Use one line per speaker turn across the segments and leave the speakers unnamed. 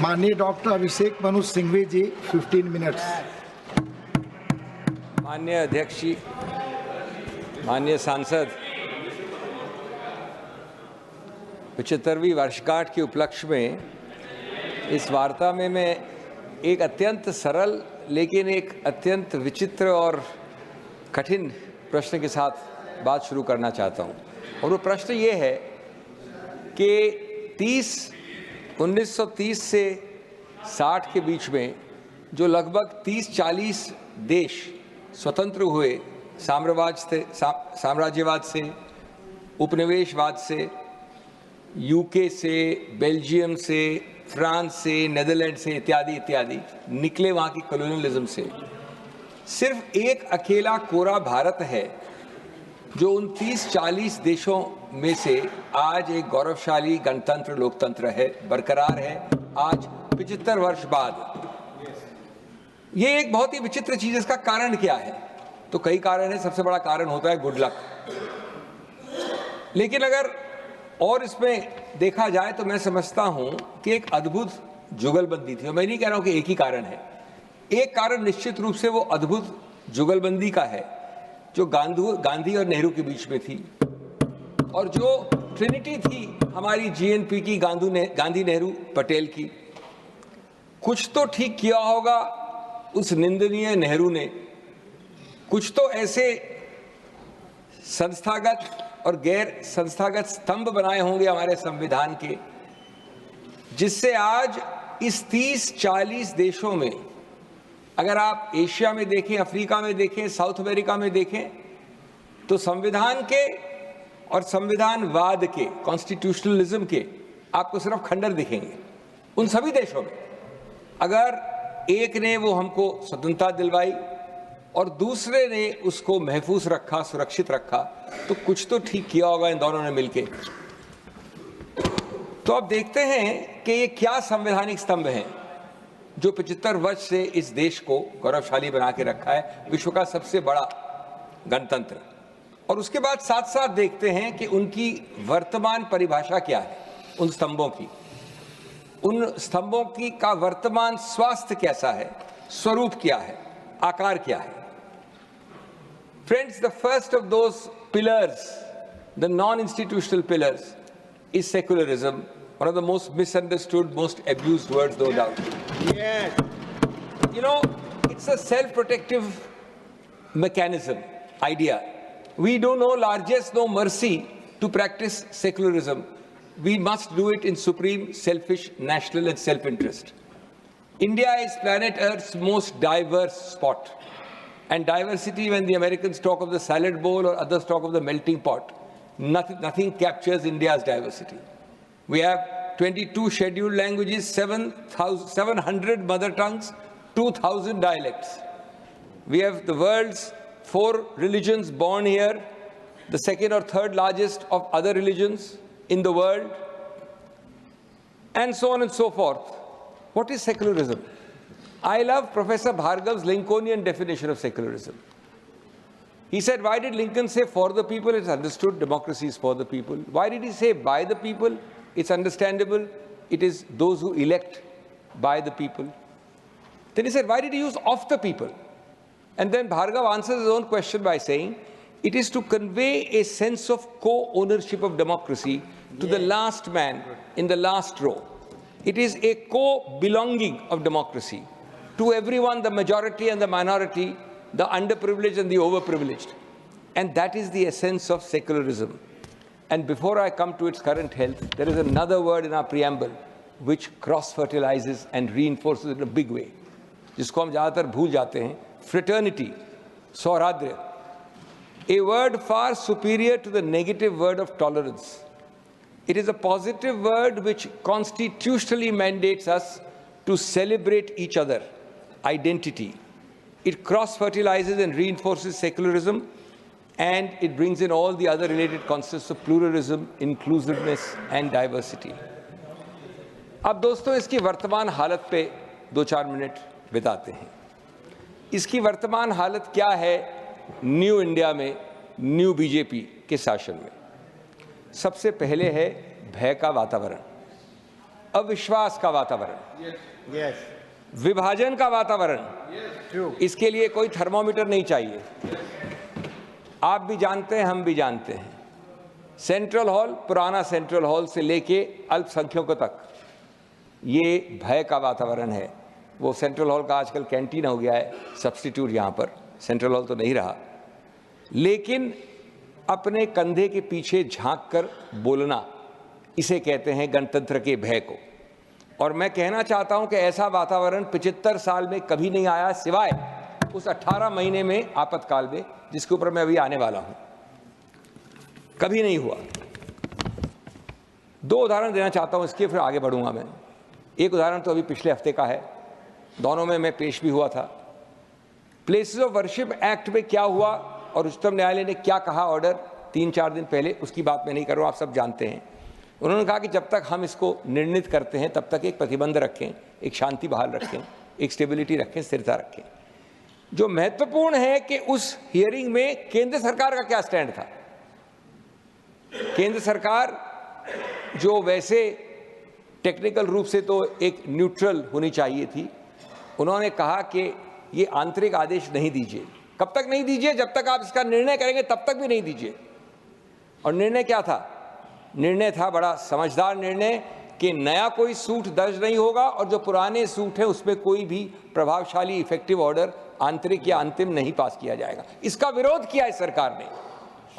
माननीय डॉक्टर अभिषेक एम सिंघवी जी 15 मिनट्स।
माननीय अध्यक्ष जी, माननीय सांसद, 75वीं वर्षगांठ के उपलक्ष्य में इस वार्ता में मैं एक अत्यंत सरल लेकिन एक अत्यंत विचित्र और कठिन प्रश्न के साथ बात शुरू करना चाहता हूं। और वो प्रश्न ये है कि 1930 से 60 के बीच में जो लगभग 30-40 देश स्वतंत्र हुए साम्राज्यवाद से, उपनिवेशवाद से, यूके से, बेल्जियम से, फ्रांस से, नेदरलैंड से इत्यादि इत्यादि निकले वहाँ की कॉलोनियलिज्म से, सिर्फ एक अकेला कोरा भारत है जो उन 30-40 देशों में से आज एक गौरवशाली गणतंत्र लोकतंत्र है, बरकरार है आज 75 वर्ष बाद। ये एक बहुत ही विचित्र चीज। इसका कारण क्या है? तो कई कारण है। सबसे बड़ा कारण होता है गुड लक। लेकिन अगर और इसमें देखा जाए तो मैं समझता हूं कि एक अद्भुत जुगलबंदी थी। और मैं नहीं कह रहा हूं कि एक ही कारण है। एक कारण निश्चित रूप से वो अद्भुत जुगलबंदी का है जो गांधी और नेहरू के बीच में थी, और जो ट्रिनिटी थी हमारी जीएनपी की, गांधी नेहरू पटेल की। कुछ तो ठीक किया होगा उस निंदनीय नेहरू ने, कुछ तो ऐसे संस्थागत और गैर संस्थागत स्तंभ बनाए होंगे हमारे संविधान के, जिससे आज इस 30-40 देशों में, अगर आप एशिया में देखें, अफ्रीका में देखें, साउथ अमेरिका में देखें, तो संविधान के और संविधानवाद के, कॉन्स्टिट्यूशनलिज्म के आपको सिर्फ खंडर दिखेंगे उन सभी देशों में। अगर एक ने वो हमको स्वतंत्रता दिलवाई और दूसरे ने उसको महफूज रखा, सुरक्षित रखा, तो कुछ तो ठीक किया होगा इन दोनों ने मिलके। तो अब देखते हैं कि ये क्या संवैधानिक स्तंभ हैं जो 75 वर्ष से इस देश को गौरवशाली बना के रखा है, विश्व का सबसे बड़ा गणतंत्र। और उसके बाद साथ साथ देखते हैं कि उनकी वर्तमान परिभाषा क्या है, उन स्तंभों की का वर्तमान स्वास्थ्य कैसा है, स्वरूप क्या है, आकार क्या है। Friends, the first of those pillars, the non institutional pillars, is secularism, one of the most misunderstood, most abused words, no doubt. Yes. You know, it's a self-protective mechanism, idea. We do no largesse, no mercy to practice secularism. We must do it in supreme selfish national and self-interest. India is planet Earth's most diverse spot. And diversity, when the Americans talk of the salad bowl or others talk of the melting pot, nothing captures India's diversity. We have 22 scheduled languages, 700 mother tongues, 2,000 dialects. We have the world's 4 religions born here, the second or third largest of other religions in the world, and so on and so forth. What is secularism? I love Professor Bhargav's Lincolnian definition of secularism. He said, why did Lincoln say for the people? It's understood democracy is for the people. Why did he say by the people? It's understandable. It is those who elect by the people. Then he said, why did he use of the people? And then Bhargav answers his own question by saying, it is to convey a sense of co-ownership of democracy to the last man in the last row. It is a co-belonging of democracy to everyone, the majority and the minority, the underprivileged and the overprivileged. And that is the essence of secularism. And before I come to its current health, there is another word in our preamble which cross-fertilizes and reinforces it in a big way, जिसको हम ज़्यादातर भूल जाते हैं, fraternity, सौहार्द, a word far superior to the negative word of tolerance. It is a positive word which constitutionally mandates us to celebrate each other, identity. It cross-fertilizes and reinforces secularism, and it brings in all the other related concepts of pluralism, inclusiveness and diversity. अब दोस्तों इसकी वर्तमान हालत पे 2-4 minute बिताते हैं। इसकी वर्तमान हालत क्या है न्यू इंडिया में, न्यू बीजेपी के शासन में? सबसे पहले है भय का वातावरण। अविश्वास का वातावरण, विभाजन का वातावरण, इसके लिए कोई थर्मोमीटर नहीं चाहिए। आप भी जानते हैं, हम भी जानते हैं, सेंट्रल हॉल, पुराना सेंट्रल हॉल से लेके अल्पसंख्यकों तक ये भय का वातावरण है। वो सेंट्रल हॉल का आजकल कैंटीन हो गया है सब्स्टिट्यूट, यहाँ पर सेंट्रल हॉल तो नहीं रहा। लेकिन अपने कंधे के पीछे झांक कर बोलना, इसे कहते हैं गणतंत्र के भय को। और मैं कहना चाहता हूं कि ऐसा वातावरण 75 साल में कभी नहीं आया, सिवाय उस 18 महीने में आपातकाल में, जिसके ऊपर मैं अभी आने वाला हूं। कभी नहीं हुआ। 2 उदाहरण देना चाहता हूं इसके, फिर आगे बढ़ूंगा मैं। एक उदाहरण तो अभी पिछले हफ्ते का है, दोनों में मैं पेश भी हुआ था। प्लेसेस ऑफ वर्शिप एक्ट में क्या हुआ और उच्चतम न्यायालय ने क्या कहा ऑर्डर 3-4 दिन पहले, उसकी बात मैं नहीं कर रहा हूं, आप सब जानते हैं। उन्होंने कहा कि जब तक हम इसको निर्णित करते हैं तब तक एक प्रतिबंध रखें, एक शांति बहाल रखें, एक स्टेबिलिटी रखें, स्थिरता रखें। जो महत्वपूर्ण है कि उस हियरिंग में केंद्र सरकार का क्या स्टैंड था। केंद्र सरकार जो वैसे टेक्निकल रूप से तो एक न्यूट्रल होनी चाहिए थी, उन्होंने कहा कि ये आंतरिक आदेश नहीं दीजिए। कब तक नहीं दीजिए? जब तक आप इसका निर्णय करेंगे तब तक भी नहीं दीजिए। और निर्णय क्या था? निर्णय था बड़ा समझदार निर्णय कि नया कोई सूट दर्ज नहीं होगा और जो पुराने सूट है उसमें कोई भी प्रभावशाली इफेक्टिव ऑर्डर आंतरिक या अंतिम नहीं पास किया जाएगा। इसका विरोध किया है सरकार ने।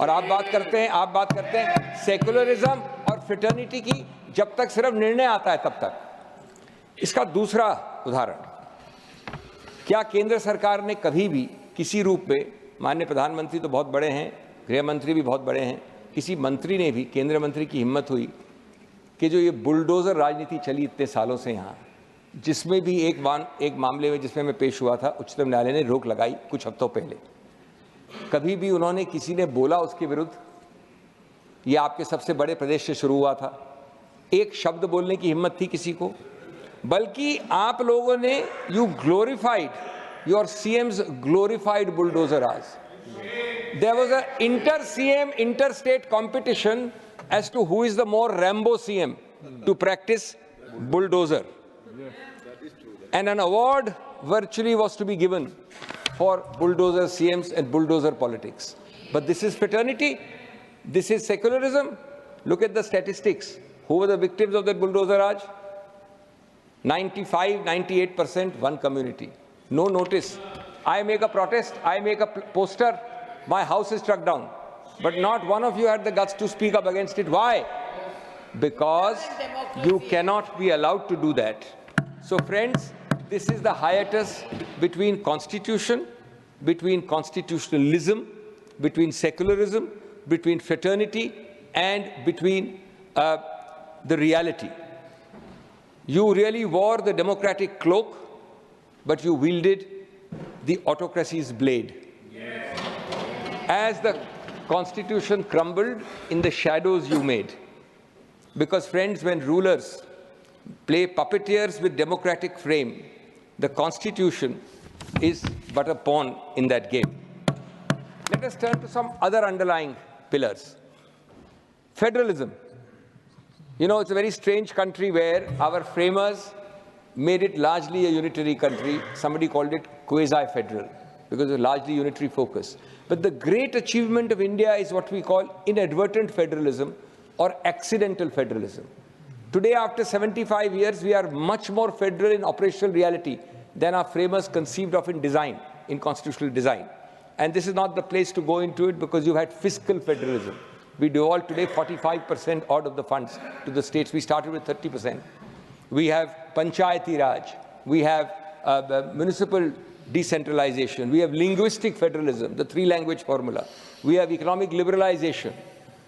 और आप बात करते हैं सेकुलरिज्म और फ्रेटर्निटी की, जब तक सिर्फ निर्णय आता है तब तक। इसका दूसरा उदाहरण, क्या केंद्र सरकार ने कभी भी किसी रूप में, माननीय प्रधानमंत्री तो बहुत बड़े हैं, गृह मंत्री भी बहुत बड़े हैं, किसी मंत्री ने भी, केंद्रीय मंत्री की हिम्मत हुई कि जो ये बुलडोजर राजनीति चली इतने सालों से यहाँ, जिसमें भी एक मामले में जिसमें मैं पेश हुआ था, उच्चतम न्यायालय ने रोक लगाई कुछ हफ्तों पहले, कभी भी उन्होंने, किसी ने बोला उसके विरुद्ध? ये आपके सबसे बड़े प्रदेश से शुरू हुआ था, एक शब्द बोलने की हिम्मत थी किसी को? बल्कि आप लोगों ने, you glorified, your CM's glorified bulldozer as. There was an inter-CM, inter-state competition as to who is the more Rambo CM to practice bulldozer. And an award virtually was to be given for bulldozer CMs and bulldozer politics. But this is fraternity. This is secularism. Look at the statistics. Who were the victims of that bulldozer Raj? 95, 98%, one community. No notice. I make a protest, I make a poster, my house is struck down. But not one of you had the guts to speak up against it. Why? Because you cannot be allowed to do that. So friends, this is the hiatus between constitution, between constitutionalism, between secularism, between fraternity, and between the reality. You really wore the democratic cloak, but you wielded the autocracy's blade. Yes. As the constitution crumbled, in the shadows you made. Because friends, when rulers play puppeteers with democratic frame, the constitution is but a pawn in that game. Let us turn to some other underlying pillars. Federalism. You know, it's a very strange country where our framers made it largely a unitary country. Somebody called it quasi-federal because of largely unitary focus. But the great achievement of India is what we call inadvertent federalism or accidental federalism. Today, after 75 years, we are much more federal in operational reality than our framers conceived of in design, in constitutional design. And this is not the place to go into it because you've had fiscal federalism. We devolved today 45% odd of the funds to the states. We started with 30%. We have Panchayati Raj, we have municipal decentralization, we have linguistic federalism, the 3-language formula, we have economic liberalization.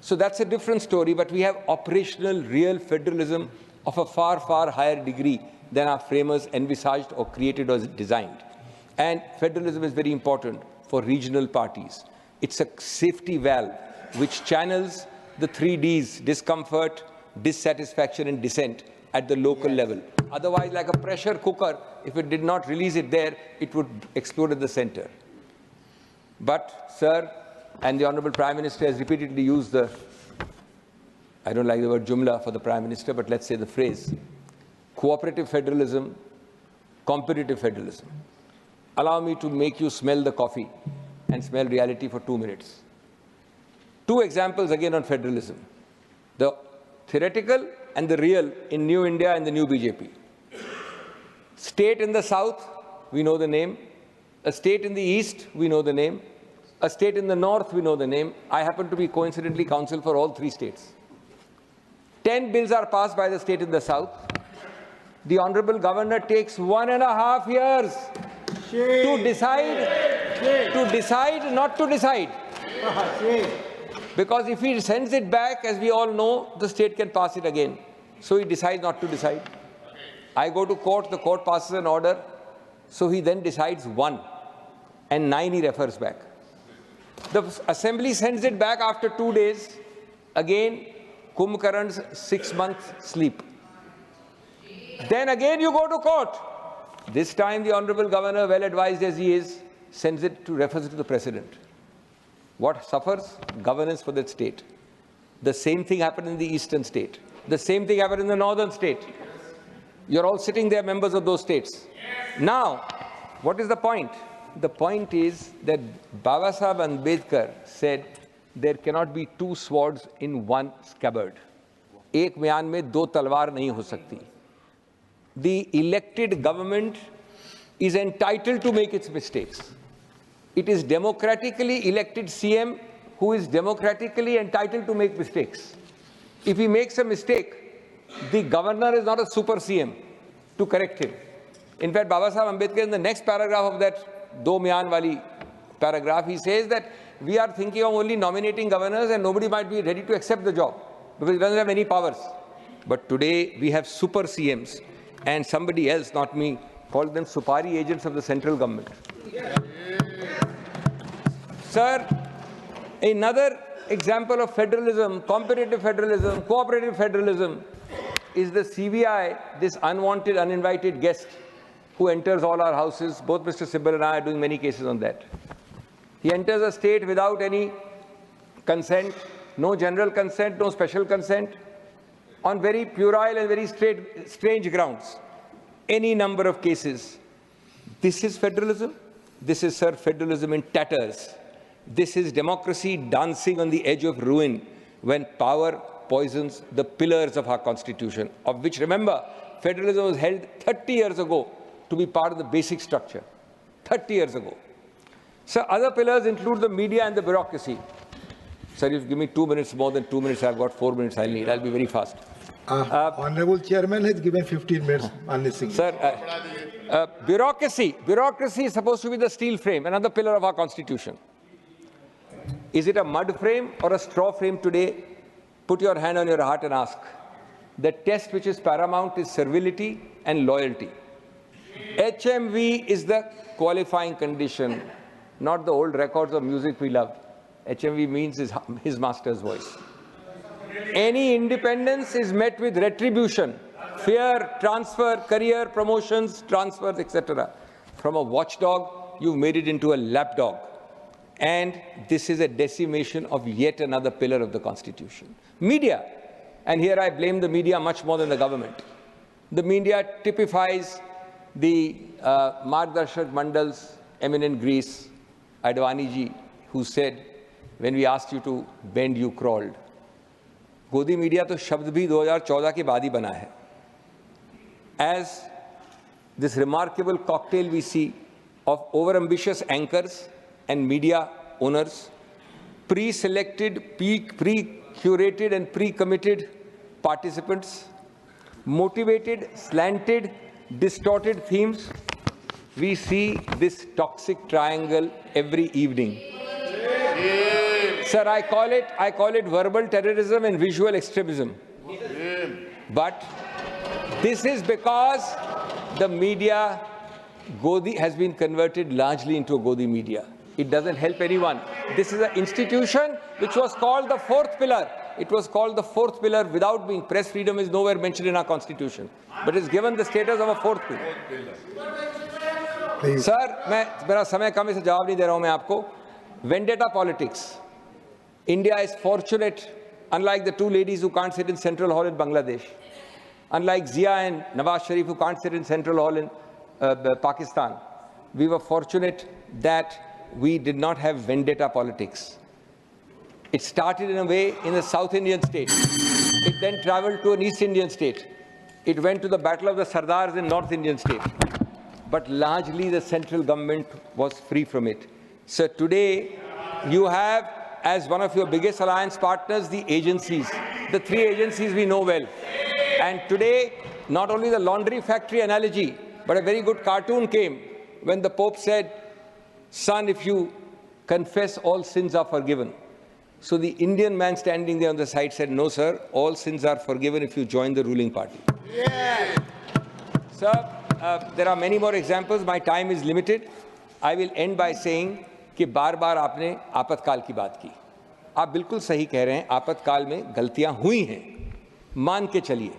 So that's a different story, but we have operational, real federalism of a far, far higher degree than our framers envisaged or created or designed. And federalism is very important for regional parties. It's a safety valve which channels the 3 Ds, discomfort, dissatisfaction, and dissent at the local level. Otherwise, like a pressure cooker, if it did not release it there, it would explode at the center. But, sir, and the Honorable Prime Minister has repeatedly used the, I don't like the word jumla for the Prime Minister, but let's say the phrase, cooperative federalism, competitive federalism. Allow me to make you smell the coffee and smell reality for 2 minutes. 2 examples again on federalism. The theoretical and the real in New India and the new BJP. State in the south, we know the name. A state in the east, we know the name. A state in the north, we know the name. I happen to be coincidentally counsel for all 3 states. 10 bills are passed by the state in the south. The Honorable Governor takes 1.5 years to decide not to decide. Because if he sends it back, as we all know, the state can pass it again. So he decides not to decide. I go to court, the court passes an order. So he then decides 1 and 9 he refers back. The assembly sends it back after 2 days. Again, Kumbhkarn's 6-month sleep. Then again you go to court. This time the Honorable Governor, well advised as he is, refers it to the President. What suffers? Governance for that state. The same thing happened in the eastern state. The same thing happened in the northern state. You're all sitting there, members of those states. Now, what is the point? The point is that Babasaheb Ambedkar said there cannot be 2 swords in 1 scabbard. एक म्यान में 2 तलवार नहीं हो सकती. The elected government is entitled to make its mistakes. It is democratically elected CM who is democratically entitled to make mistakes. If he makes a mistake, the governor is not a super CM to correct him. In fact, Babasaheb Ambedkar, in the next paragraph of that do myan wali paragraph, he says that we are thinking of only nominating governors and nobody might be ready to accept the job because he doesn't have any powers. But today we have super CMs and somebody else, not me, called them supari agents of the central government. Sir, another example of federalism, competitive federalism, cooperative federalism, is the CBI, this unwanted, uninvited guest who enters all our houses. Both Mr. Sibal and I are doing many cases on that. He enters a state without any consent, no general consent, no special consent, on very puerile and very strange grounds. Any number of cases. This is federalism. This is, sir, federalism in tatters. This is democracy dancing on the edge of ruin when power poisons the pillars of our constitution, of which, remember, federalism was held 30 years ago to be part of the basic structure. 30 years ago. So other pillars include the media and the bureaucracy. Sir, if you give me 2 minutes, more than 2 minutes, I've got 4 minutes I'll need. I'll be very fast.
Honorable Chairman has given 15 minutes on this thing.
Sir, bureaucracy. Bureaucracy is supposed to be the steel frame, another pillar of our constitution. Is it a mud frame or a straw frame today? Put your hand on your heart and ask. The test which is paramount is servility and loyalty. HMV is the qualifying condition, not the old records of music we love. HMV means his master's voice. Any independence is met with retribution, fear, transfer, career, promotions, transfers, etc. From a watchdog, you've made it into a lapdog. And this is a decimation of yet another pillar of the Constitution. Media. And here I blame the media much more than the government. The media typifies the Margdarshak Mandal's eminent Greece, Advani ji, who said, when we asked you to bend, you crawled. Godi media to shabd bhi 2014 ke baad hi bana hai. As this remarkable cocktail we see of overambitious anchors and media owners, pre-selected, pre-curated and pre-committed participants, motivated, slanted, distorted themes, we see this toxic triangle every evening. Sir, I call it verbal terrorism and visual extremism. But this is because the media, Godi, has been converted largely into a Godi media. It doesn't help anyone. This is an institution which was called the 4th pillar. It was called the 4th pillar without being. Press freedom is nowhere mentioned in our constitution. But it's given the status of a 4th pillar.
Please.
Sir, मेरा समय कम है इसलिए जवाब नहीं दे रहा हूं मैं आपको. Vendetta politics. India is fortunate, unlike the 2 ladies who can't sit in Central Hall in Bangladesh. Unlike Zia and Nawaz Sharif, who can't sit in Central Hall in Pakistan, we were fortunate that we did not have vendetta politics. It started in a way in a South Indian state. It then traveled to an East Indian state. It went to the Battle of the Sardars in North Indian state. But largely the central government was free from it. So today you have, as one of your biggest alliance partners, the agencies, the three agencies we know well. And today, not only the laundry factory analogy, but a very good cartoon came when the Pope said, son, if you confess, all sins are forgiven. So the Indian man standing there on the side said, no, sir, all sins are forgiven if you join the ruling party. Yeah. Sir, there are many more examples. My time is limited. I will end by saying कि बार-बार आपने आपातकाल की बात की. आप बिल्कुल सही कह रहे हैं, आपातकाल में गलतियां हुई हैं. मान के चलिए.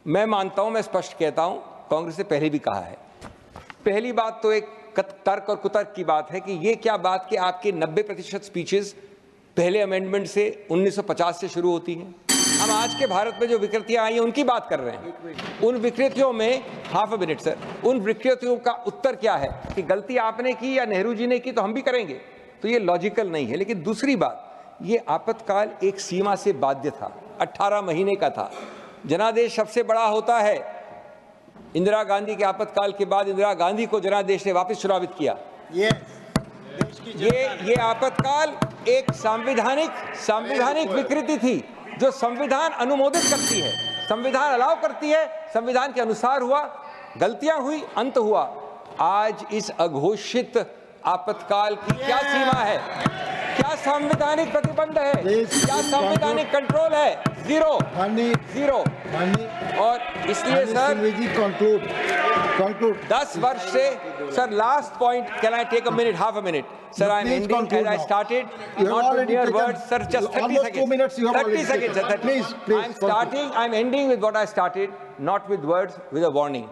मैं मानता हूं, मैं स्पष्ट कहता हूं, कांग्रेस ने पहले भी कहा है. पहली बात तो एक तर्क और कुतर्क की बात है कि ये क्या बात कि आपके 90% स्पीचेस पहले अमेंडमेंट से 1950 से शुरू होती हैं. हम आज के भारत में जो विकृतियां आई हैं उनकी बात कर रहे हैं. उन विकृतियों में हाफ अ मिनट सर, उन विकृतियों का उत्तर क्या है कि गलती आपने की या नेहरू जी ने की तो हम भी करेंगे, तो ये लॉजिकल नहीं है. लेकिन दूसरी बात, ये आपातकाल एक सीमा से बाध्य था, 18 महीने का था. जनादेश सबसे बड़ा होता है. इंदिरा गांधी के आपातकाल के बाद इंदिरा गांधी को जनादेश ने वापस चुनावित किया. ये आपातकाल एक संवैधानिक विकृति थी जो संविधान अनुमोदित करती है, संविधान अलाउ करती है, संविधान के अनुसार हुआ, गलतियां हुई, अंत हुआ. आज इस अघोषित आपातकाल की क्या सीमा है? क्या संवैधानिक प्रतिबंध है? क्या संवैधानिक कंट्रोल है? जीरो. और इसलिए सर 10 वर्ष से sir, last point, can I take a minute, half a minute? Sir, I'm ending as I started, not with mere words, sir, just 30 seconds. 30 seconds, sir. Please. I'm ending with what I started, not with words, with a warning.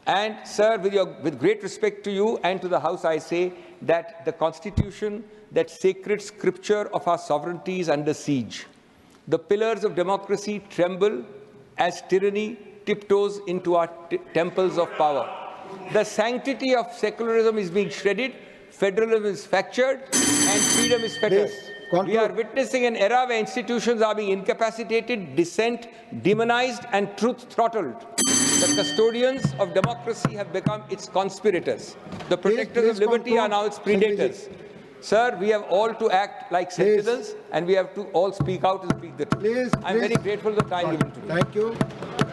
And sir, with great respect to you and to the House, I say that the Constitution, that sacred scripture of our sovereignty, is under siege. The pillars of democracy tremble as tyranny tiptoes into our temples of power. The sanctity of secularism is being shredded. Federalism is fractured and freedom is fettered. We are witnessing an era where institutions are being incapacitated, dissent demonized, and truth throttled. The custodians of democracy have become its conspirators. The protectors of liberty are now its predators. Sir, we have all to act like citizens, and we have to all speak out and speak the truth. I'm very grateful for the time given to me.
Thank you.